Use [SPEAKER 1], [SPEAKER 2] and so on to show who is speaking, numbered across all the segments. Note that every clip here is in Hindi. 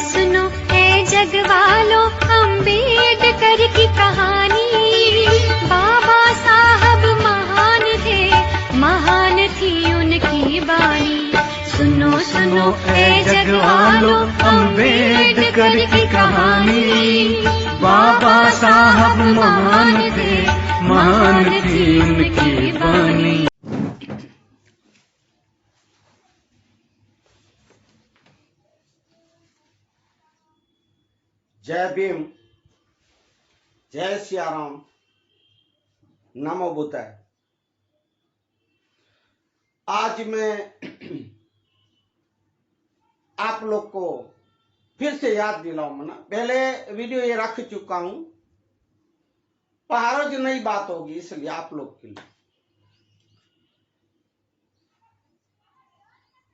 [SPEAKER 1] सुनो है जग वालों, अम्बेडकर की कहानी। बाबा साहब महान थे, महान थी उनकी बानी। सुनो सुनो है जग वालों, अम्बेडकर की कहानी।
[SPEAKER 2] बाबा साहब महान थे, महान थी उनकी बानी।
[SPEAKER 3] जय भीम, जय सियाराम, नमो बुद्धाय। आज मैं आप लोग को फिर से याद दिलाऊंगा ना, पहले वीडियो ये रख चुका हूं, पर हर रोज नई बात होगी, इसलिए आप लोग के लिए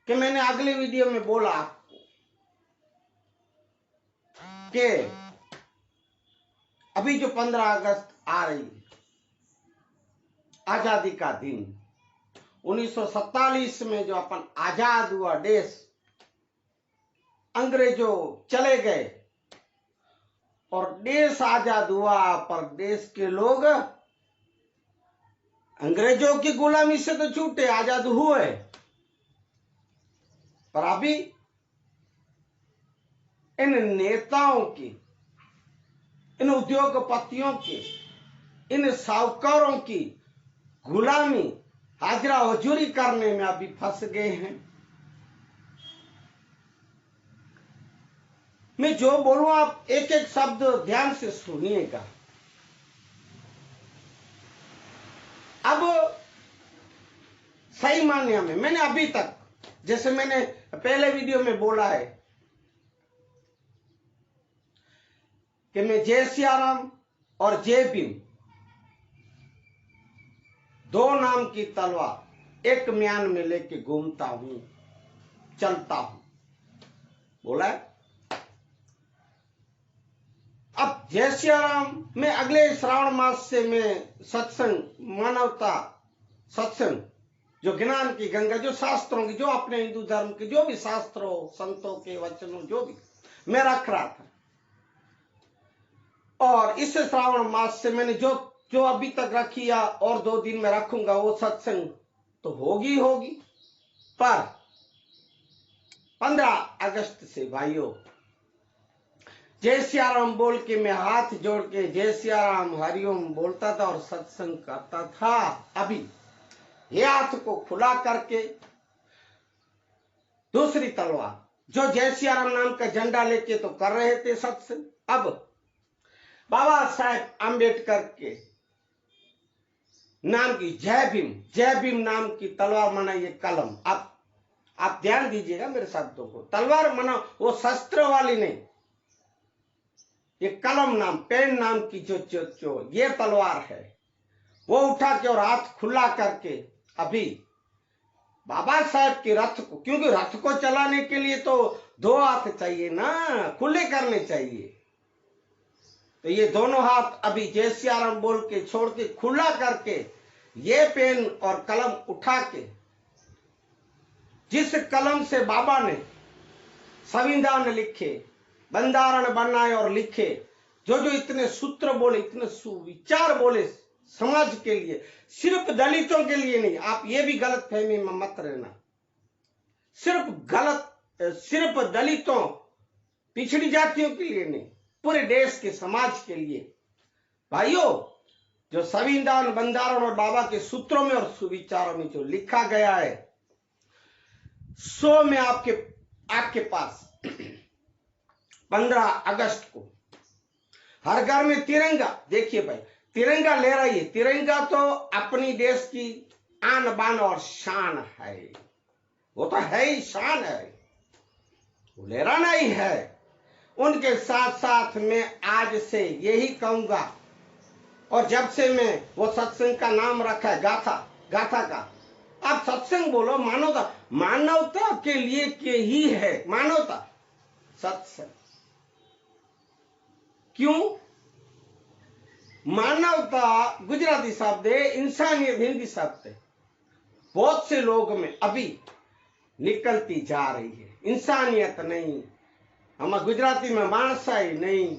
[SPEAKER 3] कि मैंने अगले वीडियो में बोला आपको कि अभी जो 15 अगस्त आ रही है, आजादी का दिन, 1947 में जो अपन आजाद हुआ देश, अंग्रेजों चले गए और देश आजाद हुआ, पर देश के लोग अंग्रेजों की गुलामी से तो छूटे, आजाद हुए, पर अभी इन नेताओं की, इन उद्योगपतियों की, इन साहूकारों की गुलामी, हाजिरा हजूरी करने में अभी फंस गए हैं। मैं जो बोलूं आप एक एक शब्द ध्यान से सुनिएगा। अब सही मायने में मैंने अभी तक, जैसे मैंने पहले वीडियो में बोला है कि मैं जय सियाराम और जय भीम दो नाम की तलवार एक म्यान में लेके घूमता हूं, चलता हूं, बोला है। अब जय सियाराम में अगले श्रावण मास से मैं सत्संग, मानवता सत्संग, जो ज्ञान की गंगा, जो शास्त्रों की, जो अपने हिंदू धर्म के जो भी शास्त्रों, संतों के वचनों, जो भी मैं रख रहा था, और इस श्रावण मास से मैंने जो अभी तक रखी या और 2 दिन में रखूंगा, वो सत्संग तो होगी होगी। पर 15 अगस्त से भाइयों, जय सियाराम बोल के मैं हाथ जोड़ के जय सियाराम हरिओम बोलता था और सत्संग करता था। अभी ये हाथ को खुला करके दूसरी तलवार, जो जय सियाराम नाम का झंडा लेके तो कर रहे थे सत्संग, अब बाबा साहेब अम्बेडकर के नाम की जय भीम नाम की तलवार माना ये कलम। आप ध्यान दीजिएगा मेरे शब्दों को, तलवार माना वो शस्त्र वाली नहीं, ये कलम नाम, पेन नाम की जो ये तलवार है, वो उठा के और हाथ खुला करके अभी बाबा साहेब के रथ को, क्योंकि रथ को चलाने के लिए तो 2 हाथ चाहिए ना, खुले करने चाहिए, तो ये दोनों हाथ अभी जय सियाराम बोल के छोड़ के खुला करके ये पेन और कलम उठा के, जिस कलम से बाबा ने संविधान लिखे, बंधारण बनाए और लिखे, जो इतने सूत्र बोले, इतने सुविचार बोले समाज के लिए, सिर्फ दलितों के लिए नहीं, आप ये भी गलत फहमी में मत रहना, सिर्फ दलितों, पिछड़ी जातियों के लिए नहीं, पूरे देश के समाज के लिए। भाइयों, जो संविधान, बंधारण और बाबा के सूत्रों में और सुविचारों में जो लिखा गया है, सो में आपके पास 15 अगस्त को हर घर में तिरंगा, देखिए भाई, तिरंगा ले रही है। तिरंगा तो अपनी देश की आन बान और शान है, वो तो है ही, शान है, वो ले रहा नहीं है। उनके साथ साथ मैं आज से यही कहूंगा, और जब से मैं वो सत्संग का नाम रखा है गाथा का, आप सत्संग बोलो, मानवता के लिए के ही है, मानवता सत्संग। क्यों? मानवता गुजराती शब्द है, इंसानियत हिंदी शब्द है। बहुत से लोग में अभी निकलती जा रही है, इंसानियत नहीं, हम गुजराती में मानसाई नहीं,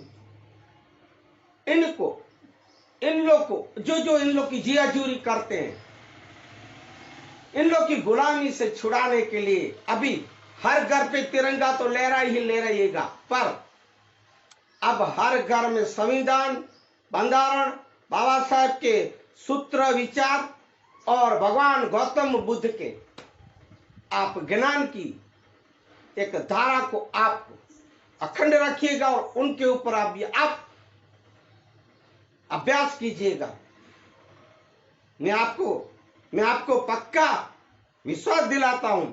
[SPEAKER 3] इनको इन लोग को जो इन लोग की जियाजूरी करते हैं, इन लोग की गुलामी से छुड़ाने के लिए अभी हर घर पे तिरंगा तो लहरा ही लहराइएगा, पर अब हर घर में संविधान, बंधारण, बाबा साहेब के सूत्र विचार और भगवान गौतम बुद्ध के आप ज्ञान की एक धारा को आप अखंड रखिएगा और उनके ऊपर आप अभ्यास कीजिएगा। मैं आपको पक्का विश्वास दिलाता हूं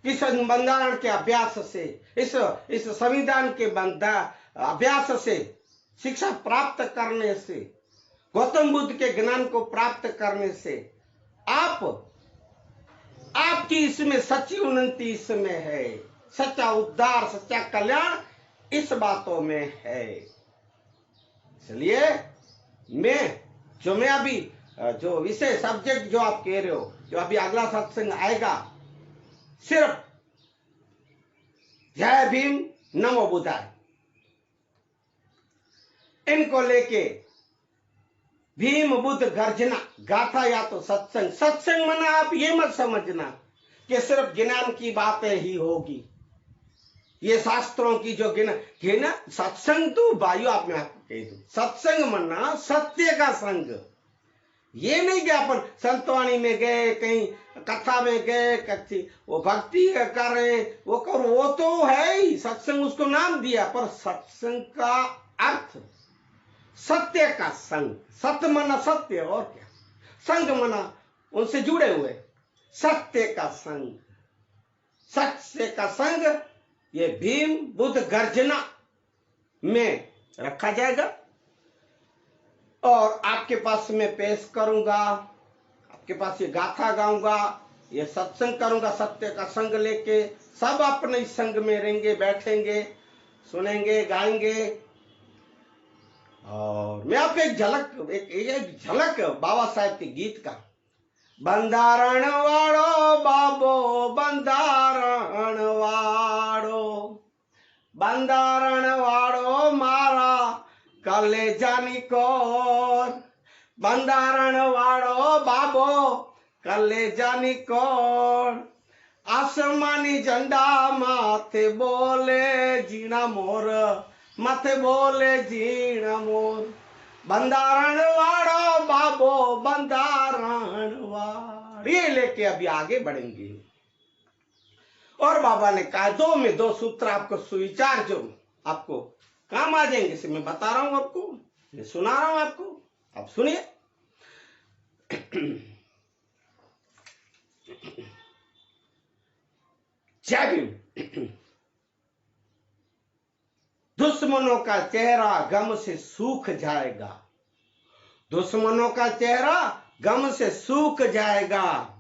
[SPEAKER 3] कि इस बंधारण के अभ्यास से, इस संविधान के अभ्यास से, शिक्षा प्राप्त करने से, गौतम बुद्ध के ज्ञान को प्राप्त करने से आपकी इसमें सच्ची उन्नति इसमें है, सच्चा उद्धार, सच्चा कल्याण इस बातों में है। इसलिए मैं अभी जो विषय सब्जेक्ट जो आप कह रहे हो, जो अभी अगला सत्संग आएगा, सिर्फ जय भीम नमो बुद्धाय, इनको लेके भीम बुद्ध गर्जना गाथा या तो सत्संग मना आप ये मत समझना कि सिर्फ ज्ञान की बातें ही होगी, ये शास्त्रों की जो ज्ञान सत्संग तो भाइयों आप मैं आपको कह दूं, सत्संग मना सत्य का संग। ये नहीं कि अपन संतवाणी में गए, कहीं कथा में गए, कच्ची वो भक्ति कर रहे, वो तो है ही सत्संग, उसको नाम दिया, पर सत्संग का अर्थ सत्य का संग। सत्य मना सत्य और क्या, संग मना उनसे जुड़े हुए, सत्य का संग, सत्य का संग ये भीम बुद्ध गर्जना में रखा जाएगा और आपके पास मैं पेश करूंगा, आपके पास ये गाथा गाऊंगा, ये सत्संग करूंगा, सत्य का संग लेके सब अपने इस संग में रहेंगे, बैठेंगे, सुनेंगे, गाएंगे। और मैं आपको एक झलक बाबा साहेब के गीत का, बंधारण वाड़ो बाबो बंधारण वाड़ो मारा कलेजानी कोर, बंधारण वाड़ो बाबो कलेजानी कोर, आसमानी झंडा माथे बोले जीना मोर, माथे बोले जीना मोर, बंधारण वाड़ो बाबो बंधारण वाड़। ये लेके अभी आगे बढ़ेंगे। और बाबा ने कहा दो सूत्र आपको सुविचार जो आपको काम आ जाएंगे, इसे मैं बता रहा हूं आपको, मैं सुना रहा हूं आपको, आप सुनिए। जय भीम। दुश्मनों का चेहरा गम से सूख जाएगा, दुश्मनों का चेहरा गम से सूख जाएगा,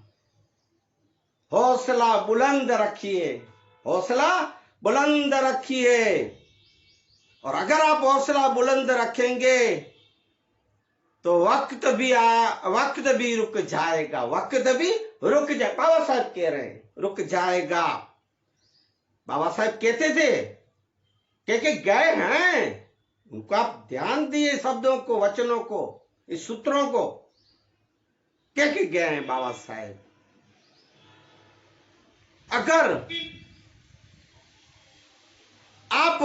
[SPEAKER 3] हौसला बुलंद रखिए, हौसला बुलंद रखिए। और अगर आप हौसला बुलंद रखेंगे तो वक्त भी रुक जाएगा, वक्त भी रुक जाए। बाबा साहब कह रहे हैं रुक जाएगा। बाबा साहब कहते थे के गए हैं, उनको आप ध्यान दिए शब्दों को, वचनों को, इस सूत्रों को, के गए हैं बाबा साहब। अगर आप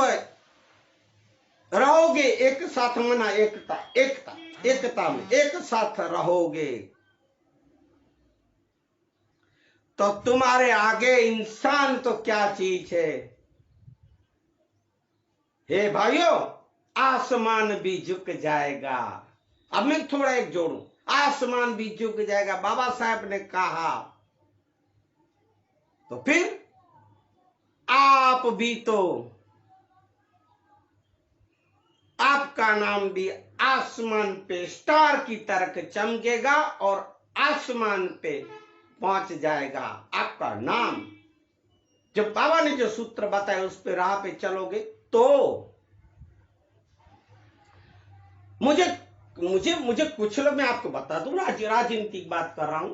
[SPEAKER 3] रहोगे एक साथ, मना एकता में एक साथ रहोगे तो तुम्हारे आगे इंसान तो क्या चीज है। हे भाइयों, आसमान भी झुक जाएगा। अब मैं थोड़ा एक जोड़ूं, आसमान भी झुक जाएगा बाबा साहब ने कहा, तो फिर आप भी तो, आपका नाम भी आसमान पे स्टार की तरह चमकेगा और आसमान पे पहुंच जाएगा आपका नाम। जब बाबा ने जो सूत्र बताए उस पे राह पे चलोगे तो मुझे कुछ लोग, मैं आपको बता दूं, राजनीति की बात कर रहा हूं,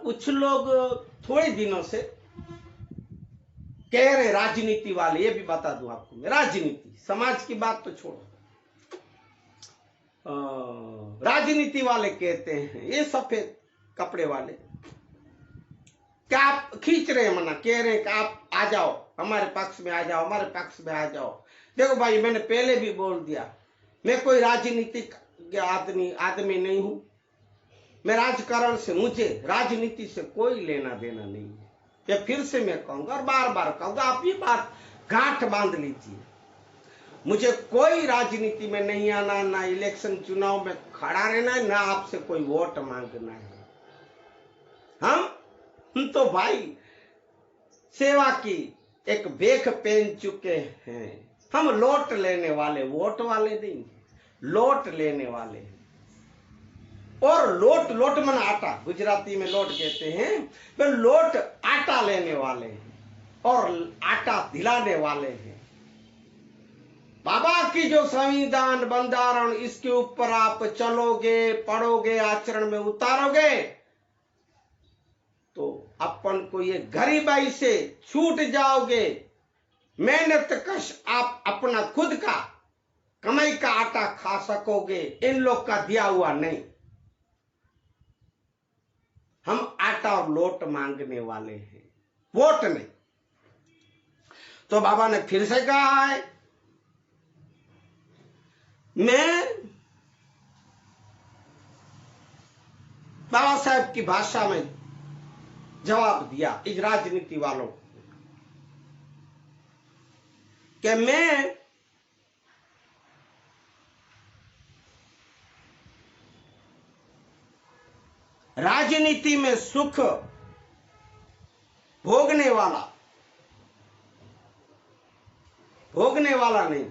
[SPEAKER 3] कुछ लोग थोड़े दिनों से कह रहे राजनीति वाले, ये भी बता दूं आपको मैं, राजनीति, समाज की बात तो छोड़ो, राजनीति वाले कहते हैं, ये सफेद कपड़े वाले, क्या आप खींच रहे हैं मना, कह रहे हैं कि आप आ जाओ हमारे पक्ष में, आ जाओ हमारे पक्ष में, आ जाओ। देखो भाई, मैंने पहले भी बोल दिया, मैं कोई राजनीतिक आदमी नहीं हूं। मैं राजकारण से, मुझे राजनीति से कोई लेना देना नहीं है। या फिर से मैं कहूंगा और बार बार कहूंगा, आप ये बात गांठ बांध लीजिए, मुझे कोई राजनीति में नहीं आना, ना इलेक्शन चुनाव में खड़ा रहना है, ना आपसे कोई वोट मांगना है। हम तो भाई सेवा की एक बेख पहन चुके हैं। हम लौट लेने वाले, वोट वाले नहीं, लौट लेने वाले हैं। और लोट, लोट मन आटा, गुजराती में लोट कहते हैं, वे लोट आटा लेने वाले हैं और आटा दिलाने वाले हैं। बाबा की जो संविधान बंधारण, इसके ऊपर आप चलोगे, पढ़ोगे, आचरण में उतारोगे, तो अपन को ये गरीबाई से छूट जाओगे। मेहनत कश आप अपना खुद का कमाई का आटा खा सकोगे, इन लोग का दिया हुआ नहीं। हम आटा और लोट मांगने वाले हैं, वोट नहीं। तो बाबा ने फिर से कहा है, मैं बाबा साहब की भाषा में जवाब दिया इस राजनीति वालों को कि मैं राजनीति में सुख भोगने वाला नहीं।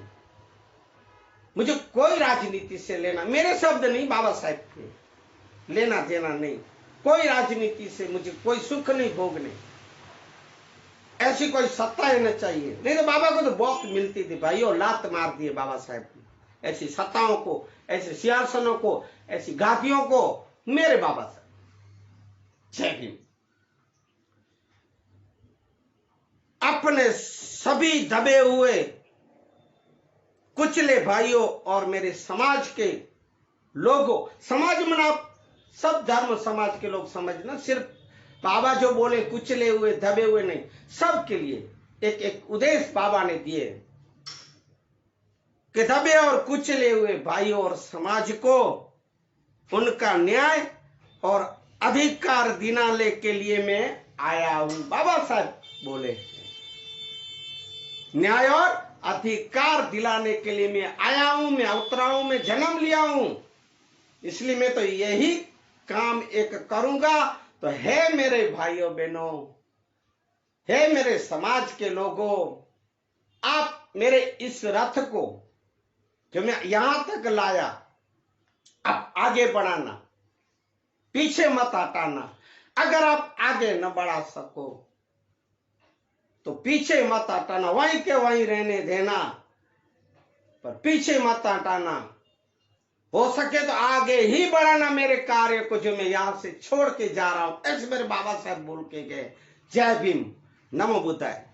[SPEAKER 3] मुझे कोई राजनीति से लेना, मेरे शब्द नहीं, बाबा साहब के, लेना देना नहीं। कोई राजनीति से मुझे कोई सुख नहीं भोगने, ऐसी कोई सत्ता ही न चाहिए। नहीं तो बाबा को तो बहुत मिलती थी भाइयों, लात मार दिए बाबा साहब ने ऐसी सत्ताओं को, ऐसे सियासनों को, ऐसी गादियों को, मेरे बाबा साहब। जय हिंद। अपने सभी दबे हुए कुचले भाइयों और मेरे समाज के लोगों, समाज में आप सब धर्म समाज के लोग समझना, सिर्फ बाबा जो बोले कुचले हुए दबे हुए नहीं, सबके लिए एक एक उद्देश्य बाबा ने दिए कि दबे और कुचले हुए भाइयों और समाज को उनका न्याय और अधिकार दिलाने के लिए मैं आया हूं। बाबा साहब बोले न्याय और अधिकार दिलाने के लिए मैं आया हूं, मैं उतरा हूं, मैं जन्म लिया हूं, इसलिए मैं तो यही काम एक करूंगा। तो है मेरे भाइयों बहनों, है मेरे समाज के लोगों, आप मेरे इस रथ को जो मैं यहां तक लाया, आप आगे बढ़ाना, पीछे मत हटाना। अगर आप आगे न बढ़ा सको तो पीछे मत हटाना, वहीं के वहीं रहने देना, पर पीछे मत हटाना। हो सके तो आगे ही बढ़ाना मेरे कार्य को जो मैं यहां से छोड़ के जा रहा हूं। ऐसे मेरे बाबा साहब बोल के गए। जय भीम, नमो बुद्धाय।